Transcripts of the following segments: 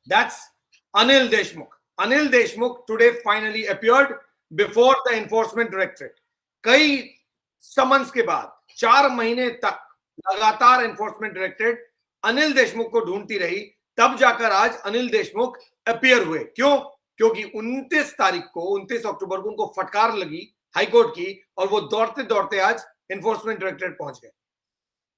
That's Anil Deshmukh. Anil Deshmukh today finally appeared before the enforcement directorate. कई summons के बाद 4 महीने तक लगातार एनफोर्समेंट डायरेक्टरेट अनिल देशमुख को ढूंढती रही, तब जाकर आज अनिल देशमुख अपीयर हुए। क्यों? क्योंकि 29 तारीख को 29 अक्टूबर को उनको फटकार लगी हाईकोर्ट की और वो दौड़ते दौड़ते आज एनफोर्समेंट डायरेक्टरेट पहुंच गए।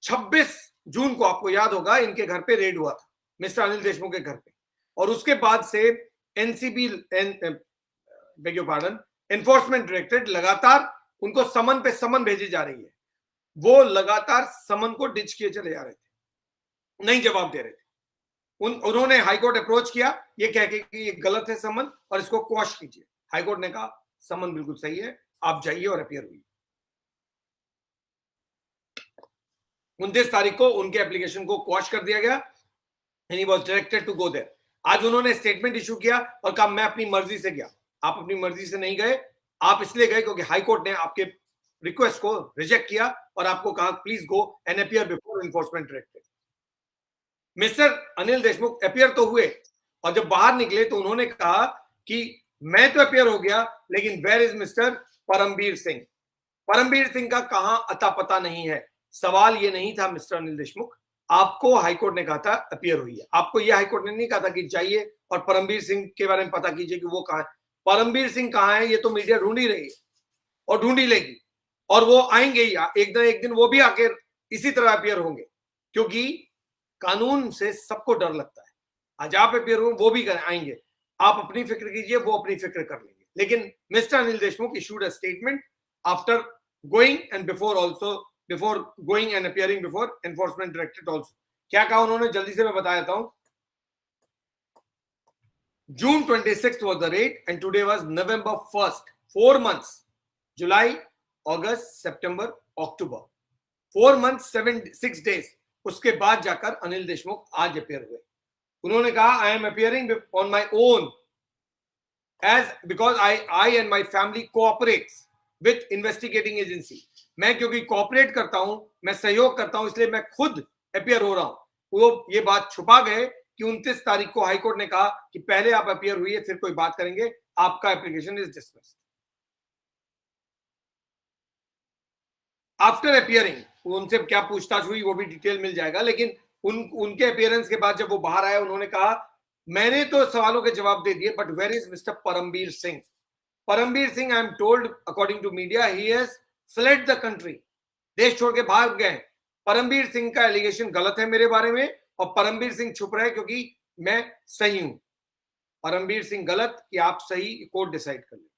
26 जून को आपको याद होगा इनके घर पे रेड हुआ था, मिस्टर अनिल देशमुख के घर पे, और उसके बाद से NCB beg pardon enforcement directorate लगातार उनको समन पे समन भेजी जा रही है। वो लगातार समन को डिच किए चले जा रहे थे, नहीं जवाब दे रहे थे। उन्होंने हाईकोर्ट अप्रोच किया ये कह के कि ये गलत है समन और इसको क्वॉश कीजिए। हाईकोर्ट ने कहा समन बिल्कुल सही है, आप जाइए और अपीयर हुई। 29 तारीख को उनके एप्लीकेशन को क्वॉश कर दिया गया and he was directed to go there. आज उन्होंने स्टेटमेंट इशू किया और कहा मैं अपनी मर्जी से गया। आप अपनी मर्जी से नहीं गए, आप इसलिए गए क्योंकि हाईकोर्ट ने आपके रिक्वेस्ट को रिजेक्ट किया और आपको कहा please go and appear before enforcement directorate. Mister Anil Deshmukh appear तो हुए और जब बाहर निकले तो उन्होंने कहा कि मैं तो अपीयर हो गया, लेकिन where is mister Parambir Singh? Parambir Singh का कहां अता पता नहीं है। सवाल ये नहीं था मिस्टर अनिल देशमुख, आपको हाईकोर्ट ने कहा था अपीयर हुई है। आपको यह हाईकोर्ट ने नहीं कहा था कि जाइए और परमबीर सिंह के बारे में पता कीजिए कि वो कहां है। परमबीर सिंह कहां है ये तो मीडिया ढूंढ ही रही है और ढूंढ ही लेगी, और वो आएंगे ही एक दिन वो भी आकर इसी तरह अपीयर होंगे, क्योंकि कानून से सबको डर लगता है। आज आप अपीयर हो, वो भी आएंगे। आप अपनी फिक्र कीजिए, वो अपनी फिक्र कर लेंगे। लेकिन mister Anil Deshmukh issued a statement after going and before going and appearing before enforcement directorate also. क्या कहा उन्होंने, जल्दी से मैं बता देता हूं। June 26th was the raid and today was November 1st. 4 months, July, August, September, October, 4 months 6 days। उसके बाद जाकर अनिल देशमुख आज अपीयर हुए। उन्होंने कहा I am appearing on my own as because I and my family cooperates with investigating agency. मैं क्योंकि cooperate करता हूं, मैं सहयोग करता हूं, इसलिए मैं खुद अपीयर हो रहा हूं। वो ये बात छुपा गए कि 29 तारीख को हाईकोर्ट ने कहा कि पहले आप अपीयर हुई है फिर कोई बात करेंगे, आपका application is dismissed. After appearing उनसे क्या पूछताछ हुई वो भी डिटेल मिल जाएगा, लेकिन उनके अपीयरेंस के बाद जब वो बाहर आए उन्होंने कहा मैंने तो सवालों के जवाब दे दिए, but where is mister Parambir Singh? Parambir Singh, I am told according to media, he has fled the country. देश छोड़ के भाग गए। परमबीर सिंह का एलिगेशन गलत है मेरे बारे में और परमबीर सिंह छुप रहे क्योंकि मैं सही हूं। परमबीर सिंह गलत कि आप सही, कोर्ट डिसाइड कर ले।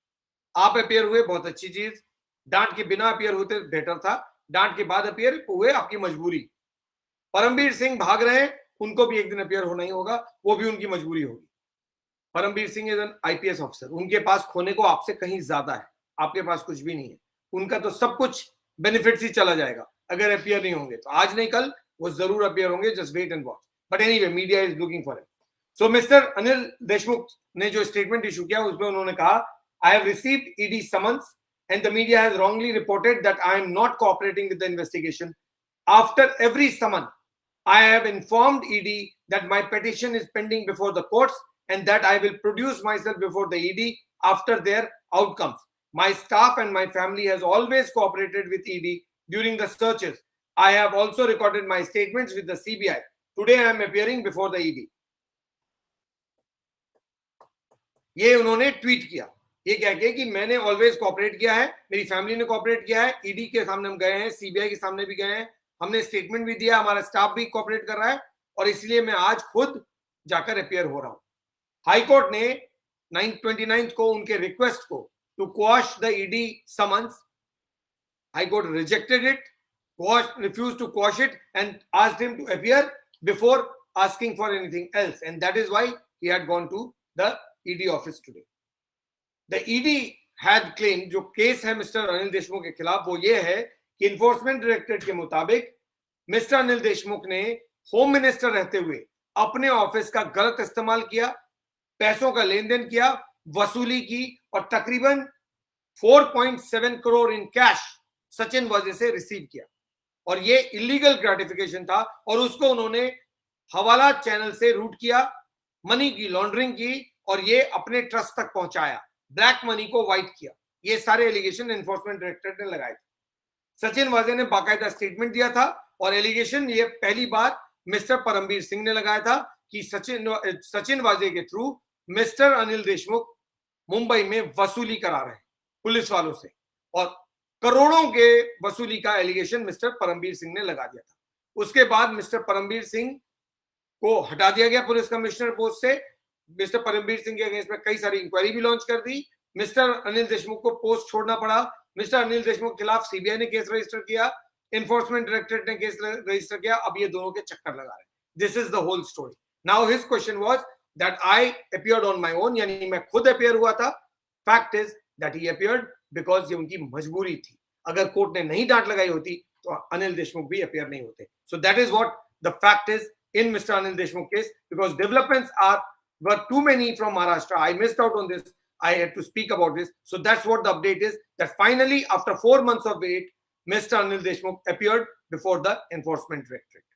आप अपीयर हुए, बहुत अच्छी चीज। डांट के बिना अपीयर होते बेटर था, डांट के बाद अपीयर हुए आपकी मजबूरी। परमबीर सिंह भाग रहे हैं, उनको भी एक दिन अपीयर होना ही होगा, वो भी उनकी मजबूरी होगी। Parambir Singh is an IPS officer, उनके पास खोने को आपसे कहीं ज्यादा है, आपके पास कुछ भी नहीं है। उनका तो सब कुछ बेनिफिट्स ही चला जाएगा अगर अपीयर नहीं होंगे तो। आज नहीं कल वो जरूर अपीयर होंगे, just wait and watch. But anyway, media is looking for it. So mister Anil Deshmukh ने जो स्टेटमेंट इशू किया उसमें उन्होंने कहा I have received ED summons and the media has wrongly reported that I am not cooperating with the investigation. After every summon, I have informed ED that my petition is pending before the courts and that I will produce myself before the ED after their outcomes. My staff and my family has always cooperated with ED during the searches. I have also recorded my statements with the CBI. Today I am appearing before the ED. ये उन्होंने tweet किया, ये कह के कि मैंने always cooperate किया है, मेरी फैमिली ने कोऑपरेट किया है, ईडी के सामने हम गए हैं, सीबीआई के सामने भी गए हैं, हमने स्टेटमेंट भी दिया, हमारा स्टाफ भी कोऑपरेट कर रहा है और इसलिए मैं आज खुद जाकर अपीयर हो रहा हूं। हाईकोर्ट ने 29 को उनके रिक्वेस्ट को to quash the ED summons, high court rejected it, refused to quash it and asked him to appear before asking for anything else, and that is why he had gone to the ED office today. The ED had claimed, जो case है mister Anil Deshmukh के खिलाफ वो ये है कि enforcement directorate के मुताबिक मिस्टर अनिल देशमुख ने होम मिनिस्टर रहते हुए अपने ऑफिस का गलत इस्तेमाल किया, पैसों का लेन देन किया, वसूली की और तकरीबन 4.7 करोड़ इन कैश सचिन वजह से रिसीव किया और ये इलीगल ग्रेटिफिकेशन था और उसको उन्होंने हवाला चैनल से रूट किया, मनी की लॉन्ड्रिंग की और ये अपने ट्रस्ट तक पहुंचाया, ब्लैक मनी को व्हाइट किया। ये सारे एलिगेशन एनफोर्समेंट डायरेक्टरेट ने लगाए थे। सचिन वाजे ने बाकायदा स्टेटमेंट दिया था और एलिगेशन ये पहली बार मिस्टर परमबीर सिंह ने लगाया था कि सचिन वाजे के थ्रू मिस्टर अनिल देशमुख मुंबई में वसूली करा रहे हैं पुलिस वालों से, और करोड़ों के वसूली का एलिगेशन मिस्टर परमबीर सिंह ने लगा दिया था। उसके बाद मिस्टर परमबीर सिंह को हटा दिया गया पुलिस कमिश्नर पोस्ट से। मिस्टर परमबीर सिंह के अगेंस्ट में कई सारी इंक्वायरी भी लॉन्च कर दी। मिस्टर अनिल देशमुख को पोस्ट छोड़ना पड़ा। मिस्टर अनिल देशमुख के खिलाफ सीबीआई ने केस रजिस्टर किया, एनफोर्समेंट डायरेक्टरेट ने केस रजिस्टर किया। अब ये दोनों के चक्कर लगा रहे हैं। This is the whole story. Now his question was that I appeared on my own, यानी मैं खुद अपीयर हुआ था। Fact is that he appeared because ये उनकी मजबूरी थी। अगर कोर्ट ने नहीं डांट लगाई होती तो अनिल देशमुख भी अपीयर नहीं होते। So that is what the fact is in Mr. Anil Deshmukh case, because developments were too many from Maharashtra. I missed out on this. I had to speak about this. So that's what the update is, that finally after 4 months of wait, Mr. Anil Deshmukh appeared before the Enforcement Directorate.